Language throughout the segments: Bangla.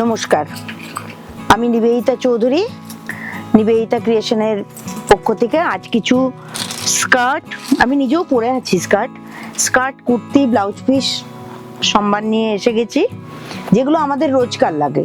নমস্কার, আমি নিবেদিতা চৌধুরী, নিবেদিতা ক্রিয়েশনের পক্ষ থেকে আজ কিছু স্কার্ট, আমি নিজেও পরে আছি, স্কার্ট কুর্তি ব্লাউজ পিস সম্ভার নিয়ে এসে গেছি, যেগুলো আমাদের রোজকার লাগে,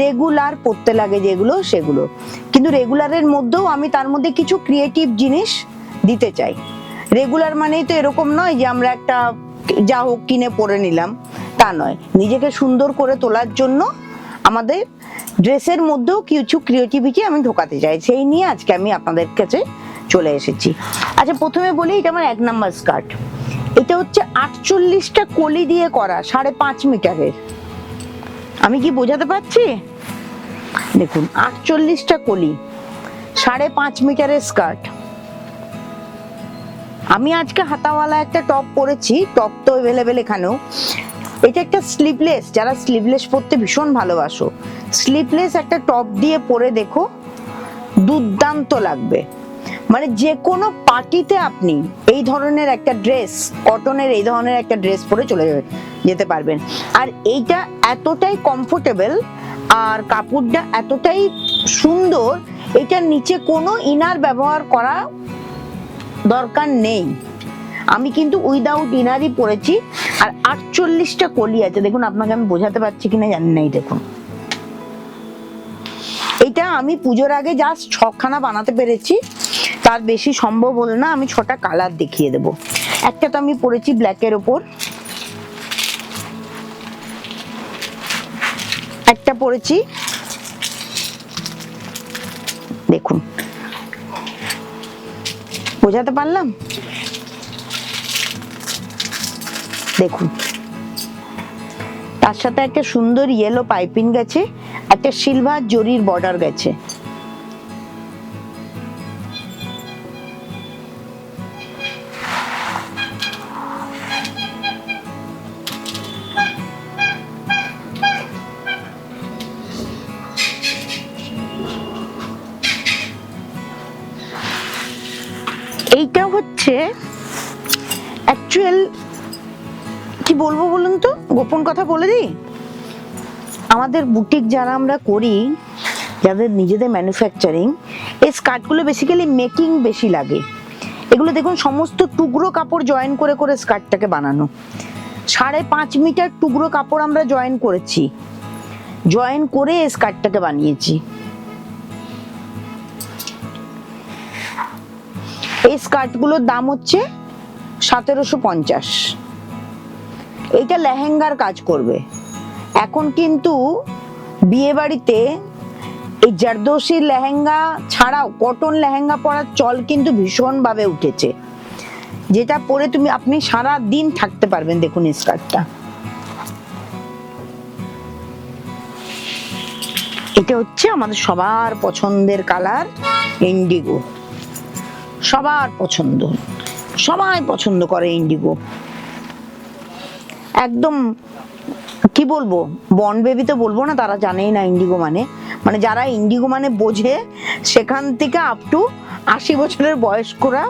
রেগুলার পরতে লাগে যেগুলো, সেগুলো। কিন্তু রেগুলারের মধ্যেও আমি তার মধ্যে কিছু ক্রিয়েটিভ জিনিস দিতে চাই। রেগুলার মানেই তো এরকম নয় যে আমরা একটা যা হোক কিনে পরে নিলাম, তা নয়। নিজেকে সুন্দর করে তোলার জন্য আমাদের ড্রেসের মধ্যেও কিছু ক্রিয়েটিভিটি আমি ঢোকাতে চাই, সেই নিয়ে আজকে আমি আপনাদের কাছে চলে এসেছি। আচ্ছা, প্রথমে বলি, এটা আমার 1 নাম্বার স্কার্ট। এটা হচ্ছে 48টা কলি দিয়ে করা, 5.5 মিটারের। আমি কি বোঝাতে পারছি? দেখুন, 48টা কলি, 5.5 মিটারের স্কার্ট। আমি আজকে হাতাওয়ালা একটা টপ পরেছি, টপ তো অ্যাভেলেবেল এখানেও। এটা একটা স্লিভলেস, যারা স্লিভলেস পরতে ভীষণ ভালোবাসো, স্লিভলেস একটা টপ দিয়ে পরে দেখো, দুর্দান্ত লাগবে। মানে যে কোনো পার্টিতে আপনি এই ধরনের একটা ড্রেস, কটনের এই ধরনের একটা ড্রেস পরে চলে যেতে পারবেন। আর এইটা এতটাই কমফোর্টেবল আর কাপড়টা এতটাই সুন্দর, এটার নিচে কোনো ইনার ব্যবহার করা দরকার নেই। আমি কিন্তু উইদাউট ইনারই পরেছি। আর 48টা কলি আছে, দেখুন, আপনাকে আমি বোঝাতে পারছি কিনা জানি না। দেখুন, এটা আমি পুজোর আগে জাস্ট 6খানা বানাতে পেরেছি, তার বেশি সম্ভব হলো না। আমি 6টা কালার দেখিয়ে দেব। একটা তো আমি পরেছি ব্ল্যাকের ওপর, একটা পরেছি, দেখুন, বোঝাতে পারলাম? দেখুন, তার সাথে একটা সুন্দর ইয়েলো পাইপিং গেছে, একটা সিলভার জরির বর্ডার গেছে। এইটা হচ্ছে অ্যাকচুয়াল, কি বলবো বলুন তো, গোপন কথা বলে দিই। আমাদের বুটিক যারা আমরা করি, যাদের নিজেদের ম্যানুফ্যাকচারিং, এই স্কার্টগুলো বেসিক্যালি মেকিং বেশি লাগে। এগুলো দেখুন, সমস্ত টুকরো কাপড় জয়েন করে করে স্কার্টটাকে বানানো। 5.5 মিটার টুকরো কাপড় আমরা জয়েন করেছি, জয়েন করে এই স্কার্টটাকে বানিয়েছি। এই স্কার্টগুলোর দাম হচ্ছে 1750। এইটা লেহেঙ্গার কাজ করবে। এখন কিন্তু বিয়ে বাড়িতে এই জারদোসি লেহেঙ্গা ছাড়াও কটন লেহেঙ্গা পরার চল কিন্তু ভীষণ ভাবে উঠেছে, যেটা পরে আপনি সারা দিন থাকতে পারবেন। দেখুন এই স্কার্টটা, এটা হচ্ছে আমাদের সবার পছন্দের কালার, ইন্ডিগো। সবার পছন্দ, সবাই পছন্দ করে ইন্ডিগো। একদম কি বলবো, বর্ন বেবি তো বলবো না, তারা জানেই না ইন্ডিগো মানে। মানে যারা ইন্ডিগো মানে বোঝে, সেখান থেকে আপ টু 80 বছরের বয়স্করা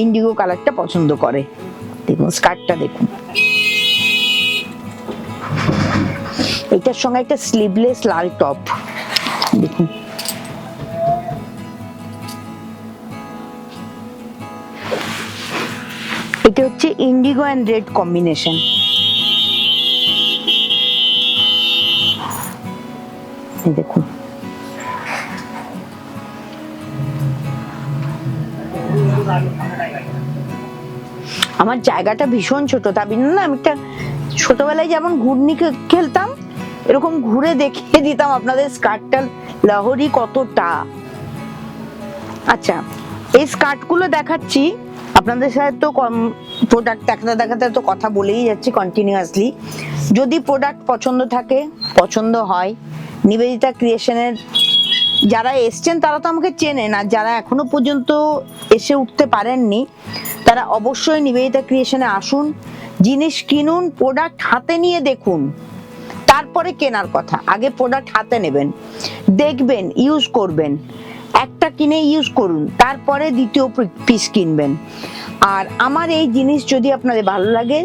ইন্ডিগো কালারটা পছন্দ করে। দেখুন স্কার্টটা, দেখুন, এটার সঙ্গে একটা স্লিভলেস লাল টপ, দেখুন। এটা হচ্ছে ইন্ডিগো অ্যান্ড রেড কম্বিনেশন। দেখুন, আমার জায়গাটা ভীষণ ছোট, তা না আমি একটা ছোটবেলায় যেমন ঘুরনি খেলতাম, এরকম ঘুরে দেখিয়ে দিতাম আপনাদের স্কার্টটার লহরি কতটা। আচ্ছা, এই স্কার্টগুলো দেখাচ্ছি আপনাদের সাথে, তো প্রোডাক্ট দেখাতে দেখাতে তো কথা বলেই যাচ্ছি কন্টিনিউয়াসলি। যদি প্রোডাক্ট পছন্দ থাকে, পছন্দ হয়, নিবেদিতা ক্রিয়েশনের যারা এসছেন তারা তো আমাকে চেনেন, আর যারা এখনো পর্যন্ত এসে উঠতে পারেননি তারা অবশ্যই নিবেদিতা ক্রিয়েশনে আসুন, জিনিস কিনুন, প্রোডাক্ট হাতে নিয়ে দেখুন, তারপরে কেনার কথা। আগে প্রোডাক্ট হাতে নেবেন, দেখবেন, ইউজ করবেন, একটা কিনে ইউজ করুন, তারপরে দ্বিতীয় পিস কিনবেন। আর আমার এই জিনিস যদি আপনাদের ভালো লাগে,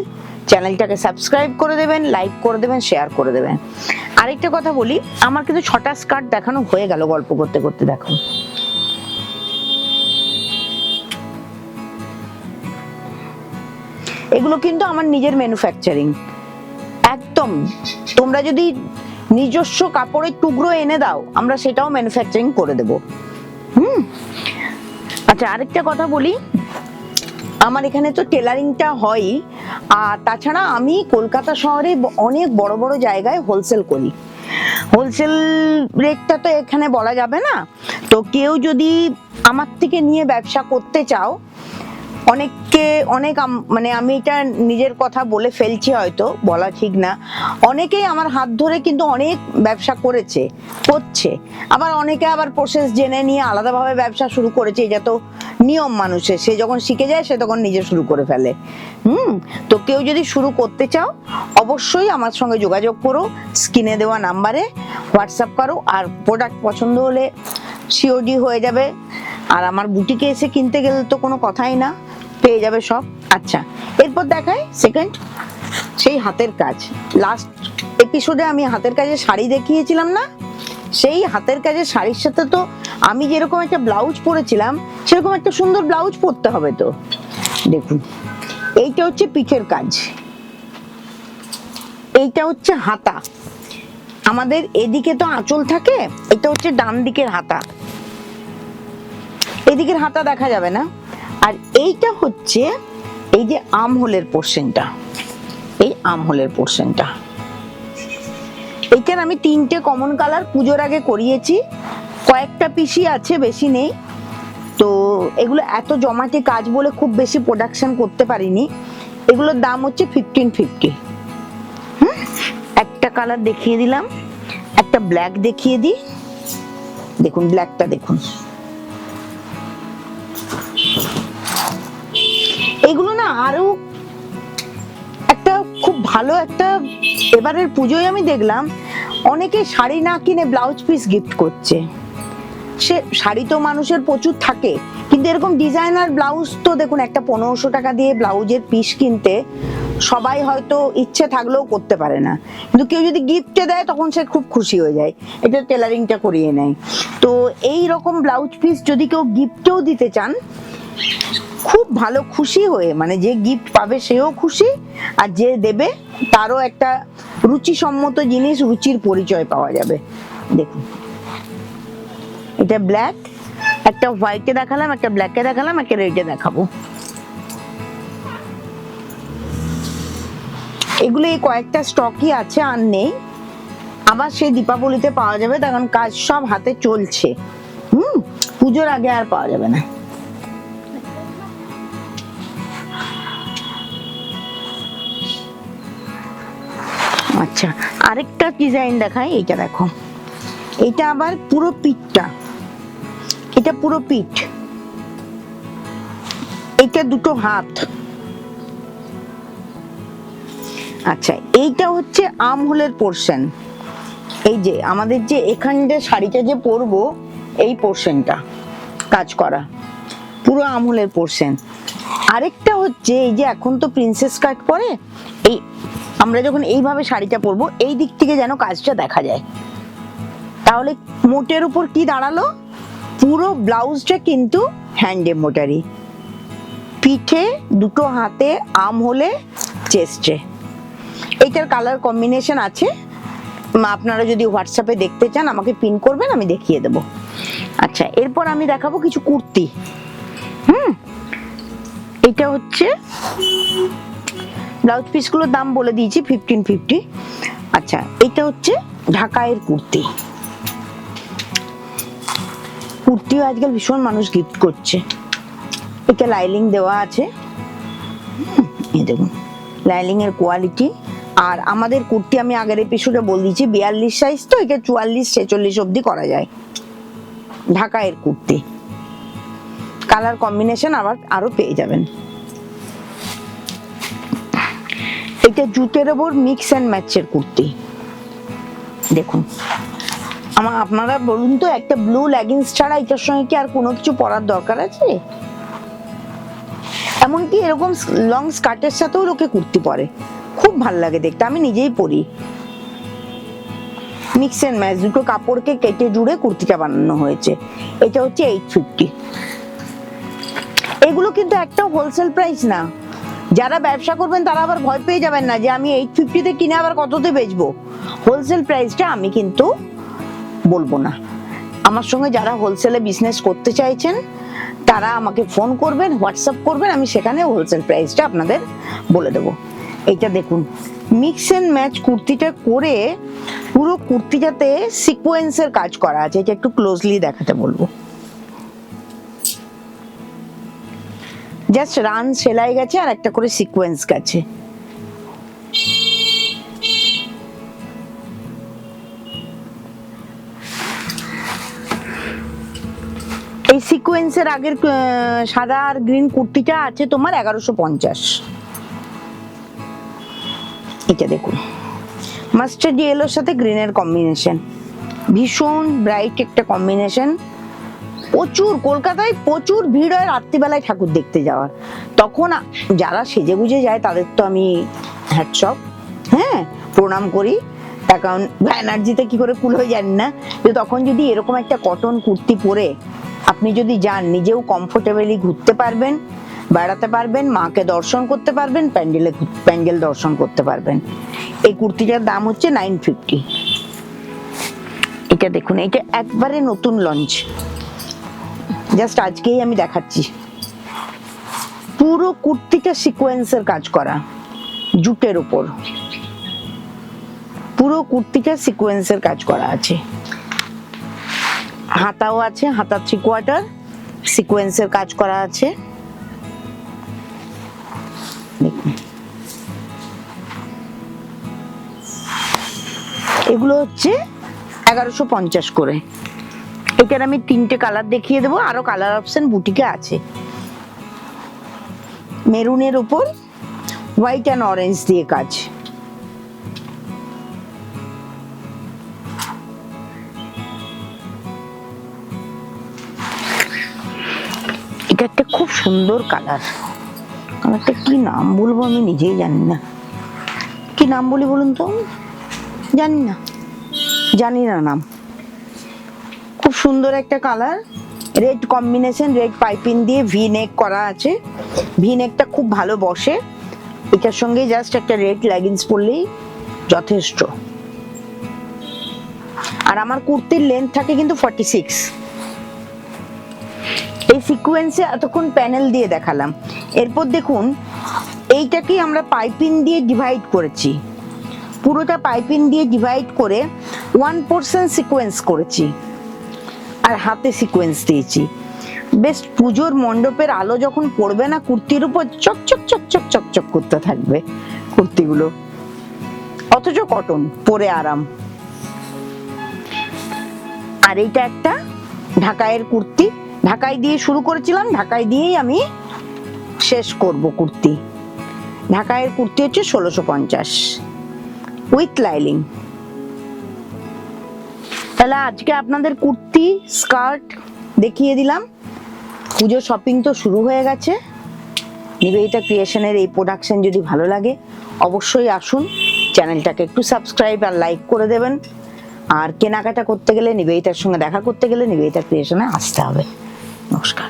চ্যানেলটাকে সাবস্ক্রাইব করে দেবেন, লাইক করে দেবেন, শেয়ার করে দেবেন। আরেকটা কথা বলি, আমার কিন্তু 6টা স্কার্ট দেখানো হয়ে গেল গল্প করতে করতে। দেখো এগুলো কিন্তু আমার নিজের ম্যানুফ্যাকচারিং, একদম। তোমরা যদি নিজস্ব কাপড়ের টুকরো এনে দাও, আমরা সেটাও ম্যানুফ্যাকচারিং করে দেবো। আচ্ছা, আরেকটা কথা বলি, আমার এখানে তো টেলারিংটা হয়, আর তাছাড়া আমি কলকাতা শহরে অনেক বড় বড় জায়গায় হোলসেল করি। হোলসেল রেটটা তো এখানে বলা যাবে না, তো কেউ যদি আমার থেকে নিয়ে ব্যবসা করতে চাও, মানে আমি এটা নিজের কথা বলে ফেলছি, হয়তো বলা ঠিক না, অনেকেই আমার হাত ধরে কিন্তু অনেক ব্যবসা করছে, আবার অনেকে আবার প্রসেস জেনে নিয়ে আলাদাভাবে ব্যবসা শুরু করেছে। এটা তো নিয়ম মানুষের, সে যখন শিখে যায় সে তখন নিজে শুরু করে ফেলে। তো কেউ যদি শুরু করতে চাও, অবশ্যই আমার সঙ্গে যোগাযোগ করো, স্ক্রিনে দেওয়া নাম্বারে হোয়াটসঅ্যাপ করো, আর প্রোডাক্ট পছন্দ হলে সিওডি হয়ে যাবে। আর আমার বুটিকে এসে কিনতে গেলে তো কোনো কথাই না, পেয়ে যাবে সব। আচ্ছা, এরপর দেখাই সেকেন্ড, সেই হাতের কাজ। লাস্ট এপিসোডে আমি হাতের কাজের শাড়ি দেখিয়েছিলাম না, সেই হাতের কাজের শাড়ির সাথে তো আমি যেরকম একটা ব্লাউজ পরেছিলাম, সেরকম একটা সুন্দর ব্লাউজ পরতে হবে। তো দেখুন, এইটা হচ্ছে পিঠের কাজ, এইটা হচ্ছে হাতা। আমাদের এদিকে তো আঁচল থাকে, এটা হচ্ছে ডান দিকের হাতা, এদিকের হাতা দেখা যাবে না। আর এইটা হচ্ছে এই যে আর্মহোলের পোরশনটা, এই আর্মহোলের পোরশনটা। এইটার আমি 3টে কমন কালার পুজোর আগে করিয়েছি, কয়েকটা পিসি আছে, বেশি নেই। তো এগুলো এত জমাটে কাজ বলে খুব বেশি প্রোডাকশন করতে পারিনি। এগুলোর দাম হচ্ছে 1550। একটা কালার দেখিয়ে দিলাম, একটা ব্ল্যাক দেখিয়ে দিই। দেখুন ব্ল্যাকটা, দেখুন এগুলো না আরো একটা খুব ভালো একটা, এবারের পুজোয় আমি দেখলাম অনেকে শাড়ি না কিনে ব্লাউজ পিস গিফট করছে। সে শাড়ি তো মানুষের প্রচুর থাকে, কিন্তু এরকম ডিজাইনার ব্লাউজ তো দেখুন, একটা 1500 টাকা দিয়ে ব্লাউজের পিস কিনতে সবাই হয়তো ইচ্ছে থাকলেও করতে পারে না, কিন্তু কেউ যদি গিফটে দেয় তখন সে খুব খুশি হয়ে যায়, এটা টেলারিংটা করিয়ে নেয়। তো এই রকম ব্লাউজ পিস যদি কেউ গিফটেও দিতে চান, খুব ভালো খুশি হয়ে, মানে যে গিফট পাবে সেও খুশি, আর যে দেবে তারও একটা রুচিসম্মত জিনিস, রুচির পরিচয় পাওয়া যাবে। দেখুন এটা ব্ল্যাক, একটা হোয়াইটে দেখালাম, একটা ব্ল্যাকে দেখালাম, একটা রেডে দেখাবো। এগুলো এই কয়েকটা স্টকই আছে, আর নেই। আবার সেই দীপাবলিতে পাওয়া যাবে, তখন কাজ সব হাতে চলছে। পুজোর আগে আর পাওয়া যাবে না। আচ্ছা, আরেকটা ডিজাইন দেখাই, এইটা দেখো, এটা আবার পুরো পিঠটা, এটা পুরো পিঠ, এটা দুটো হাত। আচ্ছা, এইটা হচ্ছে আর্মহোলের পোরশন, এই যে আমাদের যে এখানটা শাড়িটা যে পরবো, এই পোরশনটা কাজ করা, পুরো আর্মহোলের পোরশন। আরেকটা হচ্ছে এই যে এখন তো প্রিন্সেস কাট পরে, এই আমরা যখন এইভাবে শাড়িটা পরবো, এই দিক থেকে যেন কাজটা দেখা যায়। তাহলে মোটের উপর কি দাঁড়ালো, পুরো ব্লাউজটা কিন্তু হ্যান্ড এমব্রয়ডারি, পিঠে, দুটো হাতে, আর্মহোলে, চেস্টে। এইটার কালার কম্বিনেশন আছে, আপনারা যদি হোয়াটসঅ্যাপে দেখতে চান আমাকে পিন করবেন, আমি দেখিয়ে দেব। আচ্ছা, এরপর আমি দেখাবো কিছু কুর্তি। এটা হচ্ছে ব্লাউজ পিসগুলোর দাম বলে দিয়েছি, 1550। আচ্ছা, এটা হচ্ছে ঢাকাইয়ের কুর্তি। কুর্তিও আজকাল ভীষণ মানুষ গিফট করছে। এটা লাইলিং দেওয়া আছে, এই দেখুন লাইলিং এর কোয়ালিটি। আর আমাদের কুর্তি আমি আগের এপিসোডে বলে দিয়েছি 42 সাইজ, তো এটা 44-46 অবধি করা যায়। ঢাকাইয়ের কুর্তি, কালার কম্বিনেশন আবার আরো পেয়ে যাবেন। এটা জুতের ওপর মিক্স এন্ড ম্যাচের কুর্তি। দেখুন, আপনারা বলুন তো, একটা ব্লু লেগিংস ছাড়া এটার সঙ্গে কি আর কোনো কিছু পরার দরকার আছে? এমনকি এরকম লং স্কার্টের সাথেও লোকে কুর্তি পরে, খুব ভালো লাগে দেখতে, আমি নিজেই পরি। মিক্স এন্ড ম্যাচ, দুটো কাপড়কে কেটে জুড়ে কুর্তিটা বানানো হয়েছে। এটা হচ্ছে 850। এগুলো কিন্তু একটা হোলসেল প্রাইস না। যারা ব্যবসা করবেন তারা আবার ভয় পেয়ে যাবেন না যে আমি 850-তে কিনে আবার কততে বেচবো। হোলসেল প্রাইসটা আমি কিন্তু বলবো না। আমার সঙ্গে যারা হোলসেলে বিজনেস করতে চাইছেন তারা আমাকে ফোন করবেন, হোয়াটসঅ্যাপ করবেন, আমি সেখানে হোলসেল প্রাইসটা আপনাদের বলে দেবো। এইটা দেখুন, মিক্স এন্ড ম্যাচ কুর্তিটা করে পুরো কুর্তিটাতে সিকোয়েন্সের কাজ করা আছে। এটা একটু ক্লোজলি দেখাতে বলবো। জাস্ট রান সেলাই গেছে আর একটা করে সিকোয়েন্স গেছে। এই সিকোয়েন্সের আগের সাদা আর গ্রিন কুর্তিটা আছে তোমার 1150। এটা দেখুন, মাস্টার্ড ইয়েলোর সাথে গ্রিনের কম্বিনেশন, ভীষণ ব্রাইট একটা কম্বিনেশন। প্রচুর, কলকাতায় প্রচুর ভিড় হয় রাত্রিবেলায় ঠাকুর দেখতে যাওয়ার। তখন যারা সেজে গুজে যায় তাদের তো আমি হ্যাটস অফ, হ্যাঁ, প্রণাম করি। তার কারণ এনার্জিতে কি করে কুল হয়ে জানি না, যে তখন যদি এরকম একটা কটন কুর্তি পরে আপনি যদি যান, নিজেও কমফোর্টেবলি ঘুরতে পারবেন, বেড়াতে পারবেন, মাকে দর্শন করতে পারবেন, প্যান্ডেল দর্শন করতে পারবেন। এই কুর্তিটার দাম হচ্ছে 950। এটা দেখুন, এটা একবারে নতুন লঞ্চ, জাস্ট আজকেই আমি দেখাচ্ছি। পুরো কুর্তিটা সিকোয়েন্সের কাজ করা, জুটের উপর পুরো কুর্তিটা সিকোয়েন্সের কাজ করা আছে। হাতাও আছে, হাতা 3/4 সিকোয়েন্সের কাজ করা আছে। দেখুন, এগুলো হচ্ছে 1150 করে। এটার আমি 3টে কালার দেখিয়ে দেবো, আরো কালার অপশন বুটিকে আছে। মেরুনের উপর হোয়াইট অ্যান্ড অরেঞ্জ দিয়ে কাজ। এটা একটা খুব সুন্দর কালার। কালারটা কি নাম বলবো আমি নিজেই জানি না। কি নাম বলি বলুন তো? জানি না নাম। খুব সুন্দর একটা colour, red combination, red piping দিয়ে ভি নেক করা আছে। ভি নেকটা খুব ভালো বসে। এটার সঙ্গে জাস্ট একটা রেড লেগিংস পরলেই যথেষ্ট। আর আমার কুর্তির লেন্থ থাকে কিন্তু 46। এই সিকোয়েন্সে এতক্ষণ প্যানেল দিয়ে দেখালাম। এরপর দেখুন, এইটাকেই আমরা পাইপিং দিয়ে ডিভাইড করেছি। পুরোটা পাইপিং দিয়ে ডিভাইড করে 1% সিকোয়েন্স করেছি আর হাতে সিকোয়েন্স দিয়েছি। বেশ পুজোর মণ্ডপের আলো যখন পড়বে না কুর্তির উপর, চকচক চকচক চকচক করতে থাকবে কুর্তিগুলো, অথচ কটন, পরে আরাম। আর এইটা একটা ঢাকাইয়ের কুর্তি, ঢাকাই দিয়ে শুরু করেছিলাম, ঢাকাই দিয়েই আমি শেষ করব কুর্তি। ঢাকাইয়ের কুর্তি হচ্ছে 1650 উইথ লাইলিং। তাহলে আজকে আপনাদের কুর্তি, স্কার্ট দেখিয়ে দিলাম। পুজো শপিং তো শুরু হয়ে গেছে। নিবেদিতা ক্রিয়েশনের এই প্রোডাকশন যদি ভালো লাগে অবশ্যই আসুন, চ্যানেলটাকে একটু সাবস্ক্রাইব আর লাইক করে দেবেন। আর কেনাকাটা করতে গেলে, নিবেদিতার সঙ্গে দেখা করতে গেলে নিবেদিতা ক্রিয়েশনে আসতে হবে। নমস্কার।